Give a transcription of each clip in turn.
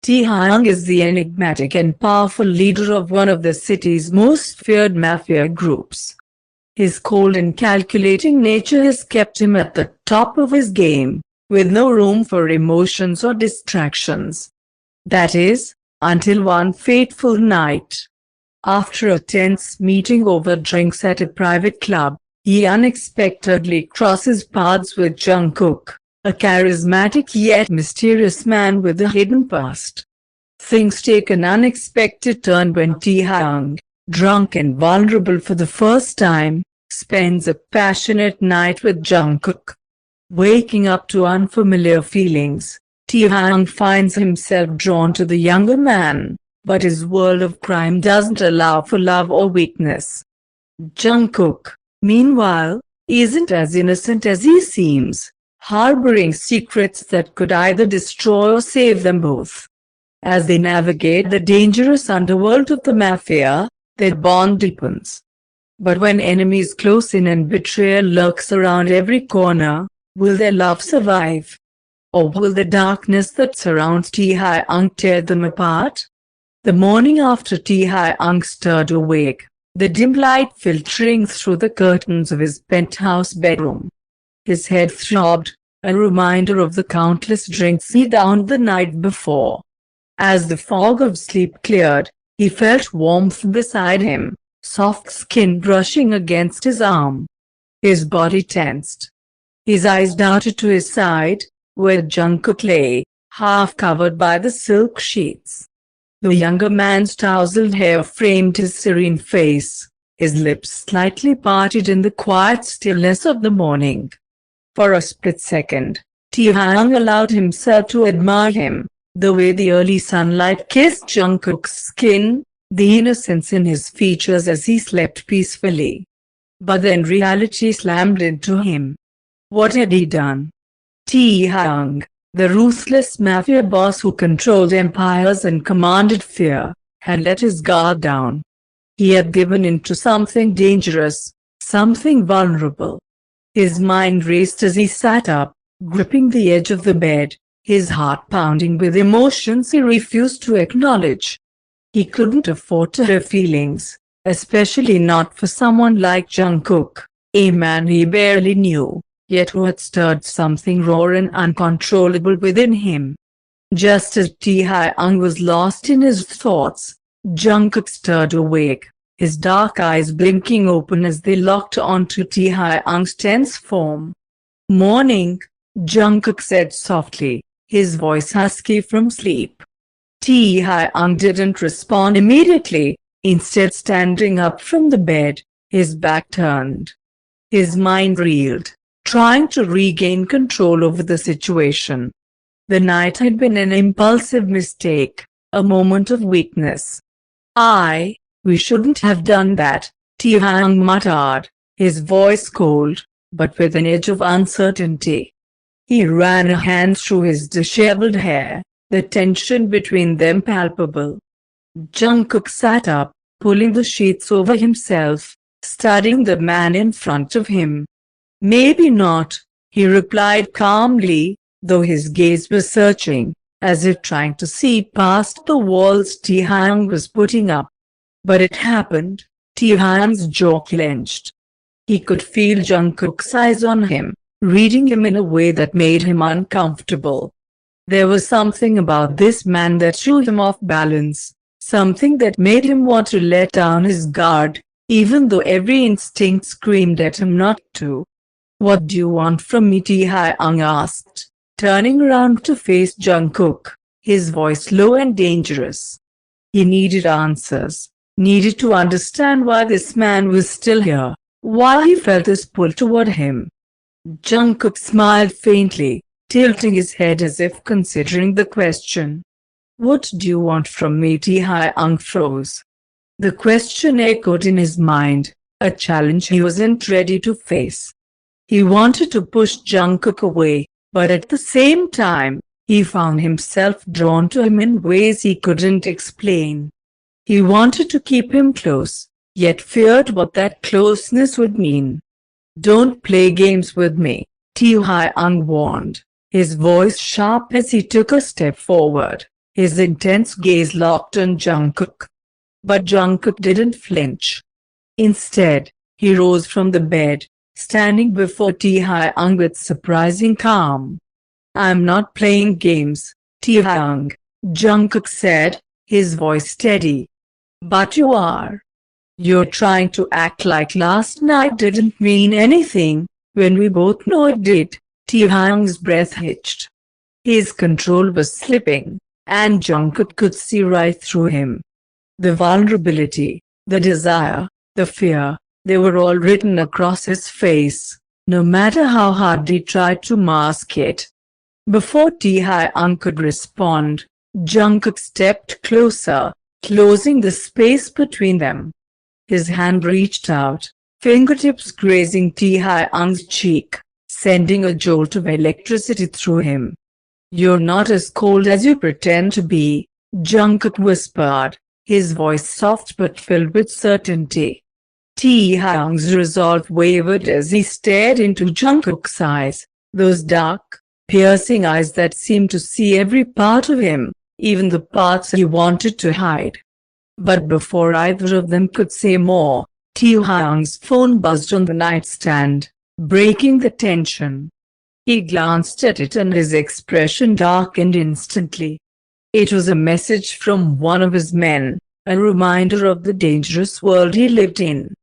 Taehyung is the enigmatic and powerful leader of one of the city's most feared mafia groups. His cold and calculating nature has kept him at the top of his game, with no room for emotions or distractions. That is, until one fateful night. After a tense meeting over drinks at a private club, he unexpectedly crosses paths with Jungkook, a charismatic yet mysterious man with a hidden past. Things take an unexpected turn when Taehyung, drunk and vulnerable for the first time, spends a passionate night with Jungkook. Waking up to unfamiliar feelings, Taehyung finds himself drawn to the younger man, but his world of crime doesn't allow for love or weakness. Jungkook, meanwhile, isn't as innocent as he seems, harboring secrets that could either destroy or save them both. As they navigate the dangerous underworld of the Mafia, their bond deepens. But when enemies close in and betrayal lurks around every corner, will their love survive? Or will the darkness that surrounds Taehyung tear them apart? The morning after Taehyung stirred awake, the dim light filtering through the curtains of his penthouse bedroom. His head throbbed, a reminder of the countless drinks he downed the night before. As the fog of sleep cleared, he felt warmth beside him, soft skin brushing against his arm. His body tensed. His eyes darted to his side, where Jungkook lay, half covered by the silk sheets. The younger man's tousled hair framed his serene face, his lips slightly parted in the quiet stillness of the morning. For a split second, Taehyung allowed himself to admire him, the way the early sunlight kissed Jungkook's skin, the innocence in his features as he slept peacefully. But then reality slammed into him. What had he done? Taehyung, the ruthless mafia boss who controlled empires and commanded fear, had let his guard down. He had given in to something dangerous, something vulnerable. His mind raced as he sat up, gripping the edge of the bed, his heart pounding with emotions he refused to acknowledge. He couldn't afford to have feelings, especially not for someone like Jungkook, a man he barely knew, yet who had stirred something raw and uncontrollable within him. Just as Taehyung was lost in his thoughts, Jungkook stirred awake, his dark eyes blinking open as they locked onto Taehyung's tense form. "Morning," Jungkook said softly, his voice husky from sleep. Taehyung didn't respond immediately, instead standing up from the bed, his back turned. His mind reeled, trying to regain control over the situation. The night had been an impulsive mistake, a moment of weakness. We shouldn't have done that," Taehyung muttered, his voice cold, but with an edge of uncertainty. He ran a hand through his disheveled hair, the tension between them palpable. Jungkook sat up, pulling the sheets over himself, studying the man in front of him. "Maybe not," he replied calmly, though his gaze was searching, as if trying to see past the walls Taehyung was putting up. But it happened. Taehyung's jaw clenched. He could feel Jungkook's eyes on him, reading him in a way that made him uncomfortable. There was something about this man that threw him off balance, something that made him want to let down his guard, even though every instinct screamed at him not to. "What do you want from me?" Taehyung asked, turning around to face Jungkook, his voice low and dangerous. He needed answers, needed to understand why this man was still here, why he felt this pull toward him. Jungkook smiled faintly, tilting his head as if considering the question. "What do you want from me?" Taehyung froze. The question echoed in his mind, a challenge he wasn't ready to face. He wanted to push Jungkook away, but at the same time, he found himself drawn to him in ways he couldn't explain. He wanted to keep him close, yet feared what that closeness would mean. "Don't play games with me," Taehyung warned, his voice sharp as he took a step forward, his intense gaze locked on Jungkook. But Jungkook didn't flinch. Instead, he rose from the bed, standing before Taehyung with surprising calm. "I'm not playing games, Taehyung," Jungkook said, his voice steady. "But you are. You're trying to act like last night didn't mean anything, when we both know it did." Taehyung's breath hitched. His control was slipping, and Jungkook could see right through him. The vulnerability, the desire, the fear, they were all written across his face, no matter how hard he tried to mask it. Before Taehyung could respond, Jungkook stepped closer, closing the space between them. His hand reached out, fingertips grazing Taehyung's cheek, sending a jolt of electricity through him. "You're not as cold as you pretend to be," Jungkook whispered, his voice soft but filled with certainty. Taehyung's resolve wavered as he stared into Jungkook's eyes, those dark, piercing eyes that seemed to see every part of him, even the parts he wanted to hide. But before either of them could say more, Taehyung's phone buzzed on the nightstand, breaking the tension. He glanced at it and his expression darkened instantly. It was a message from one of his men, a reminder of the dangerous world he lived in.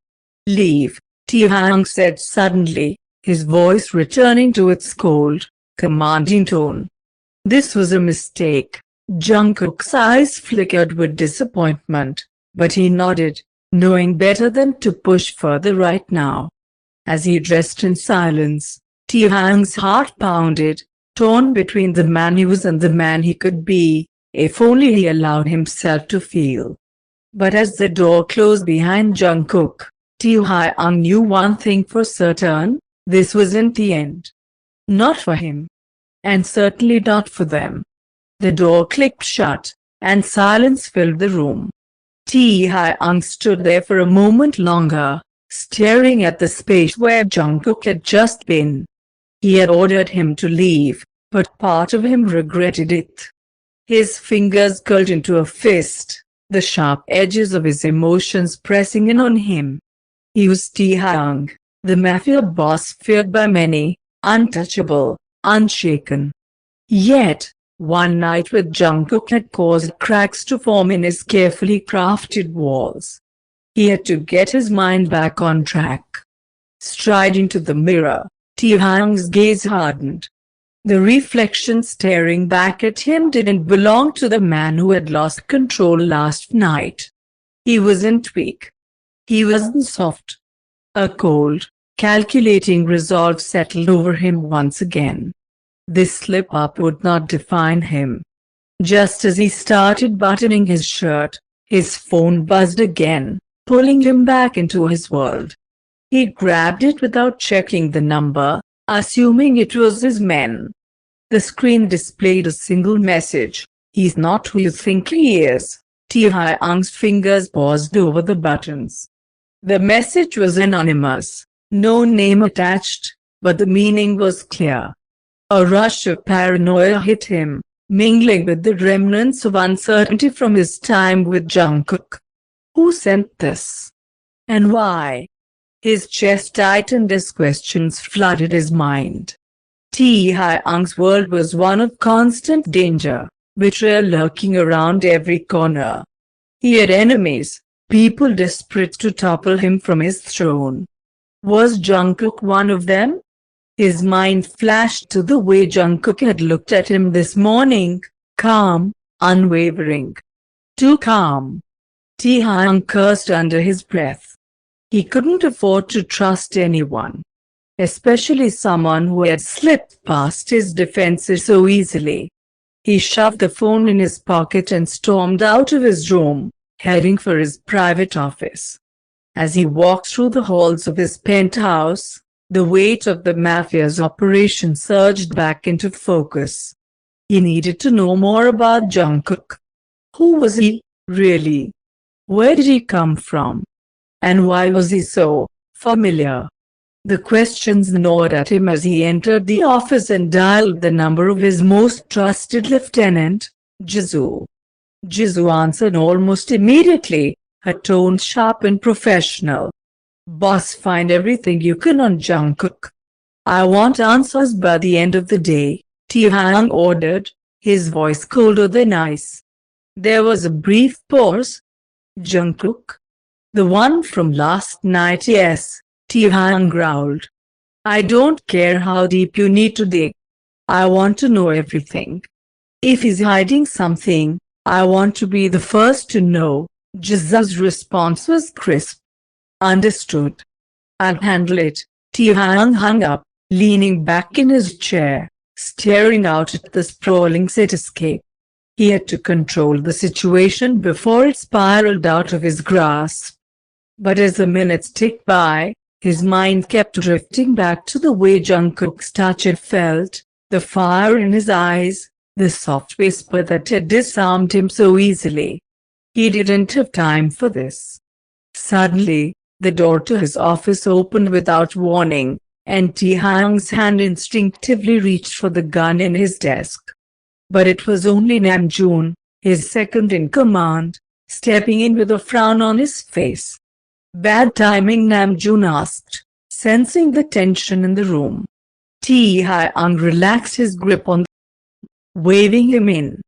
"Leave," Taehyung said suddenly, his voice returning to its cold, commanding tone. This was a mistake. Jungkook's eyes flickered with disappointment, but he nodded, knowing better than to push further right now. As he dressed in silence, Taehyung's heart pounded, torn between the man he was and the man he could be, if only he allowed himself to feel. But as the door closed behind Jungkook, Taehyung knew one thing for certain: this wasn't the end. Not for him. And certainly not for them. The door clicked shut, and silence filled the room. Taehyung stood there for a moment longer, staring at the space where Jungkook had just been. He had ordered him to leave, but part of him regretted it. His fingers curled into a fist, the sharp edges of his emotions pressing in on him. He was Taehyung, the Mafia boss feared by many, untouchable, unshaken. Yet, one night with Jungkook had caused cracks to form in his carefully crafted walls. He had to get his mind back on track. Striding to the mirror, Taehyung's gaze hardened. The reflection staring back at him didn't belong to the man who had lost control last night. He wasn't weak. He wasn't soft. A cold, calculating resolve settled over him once again. This slip-up would not define him. Just as he started buttoning his shirt, his phone buzzed again, pulling him back into his world. He grabbed it without checking the number, assuming it was his man. The screen displayed a single message: "He's not who you think he is." Taehyung's fingers paused over the buttons. The message was anonymous, no name attached, but the meaning was clear. A rush of paranoia hit him, mingling with the remnants of uncertainty from his time with Jungkook. Who sent this? And why? His chest tightened as questions flooded his mind. Taehyung's world was one of constant danger, betrayal lurking around every corner. He had enemies, people desperate to topple him from his throne. Was Jungkook one of them? His mind flashed to the way Jungkook had looked at him this morning, calm, unwavering. Too calm. Taehyung cursed under his breath. He couldn't afford to trust anyone, especially someone who had slipped past his defenses so easily. He shoved the phone in his pocket and stormed out of his room, heading for his private office. As he walked through the halls of his penthouse, the weight of the Mafia's operation surged back into focus. He needed to know more about Jungkook. Who was he, really? Where did he come from? And why was he so familiar? The questions gnawed at him as he entered the office and dialed the number of his most trusted lieutenant, Jisoo. Jisoo answered almost immediately, her tone sharp and professional. Boss, find everything you can on Jungkook. I want answers by the end of the day, Taehyung ordered, his voice colder than ice. There was a brief pause. Jungkook? The one from last night, yes, Taehyung growled. I don't care how deep you need to dig. I want to know everything. If he's hiding something, I want to be the first to know. Jisoo's response was crisp. Understood. I'll handle it. Taehyung hung up, leaning back in his chair, staring out at the sprawling cityscape. He had to control the situation before it spiraled out of his grasp. But as the minutes ticked by, his mind kept drifting back to the way Jungkook's touch had felt, the fire in his eyes, the soft whisper that had disarmed him so easily. He didn't have time for this. Suddenly, the door to his office opened without warning, and Taehyung's hand instinctively reached for the gun in his desk. But it was only Namjoon, his second in command, stepping in with a frown on his face. Bad timing, Namjoon asked, sensing the tension in the room. Taehyung relaxed his grip on waving him in.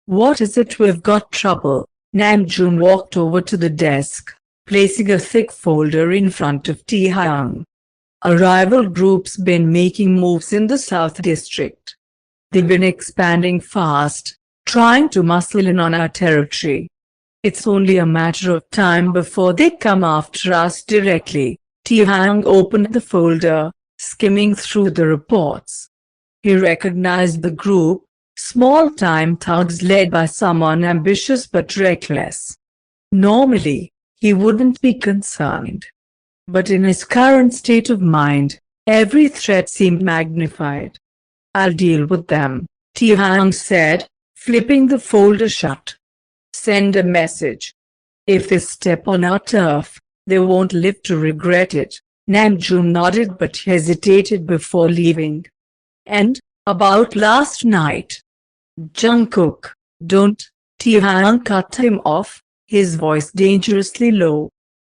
What is it? We've got trouble. Namjoon walked over to the desk, placing a thick folder in front of Taehyung. A rival group's been making moves in the South District. They've been expanding fast, trying to muscle in on our territory. It's only a matter of time before they come after us directly. Taehyung opened the folder, skimming through the reports. He recognized the group, small-time thugs led by someone ambitious but reckless. Normally, he wouldn't be concerned. But in his current state of mind, every threat seemed magnified. I'll deal with them, Taehyung said, flipping the folder shut. Send a message. If they step on our turf, they won't live to regret it. Namjoon nodded but hesitated before leaving. And, about last night. Jungkook, don't. Taehyung cut him off, his voice dangerously low.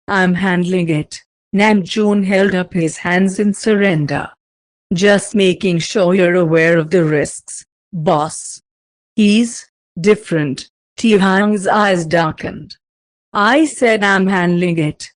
I'm handling it. Namjoon held up his hands in surrender. Just making sure you're aware of the risks, boss. He's different. Taehyung's eyes darkened. I said I'm handling it.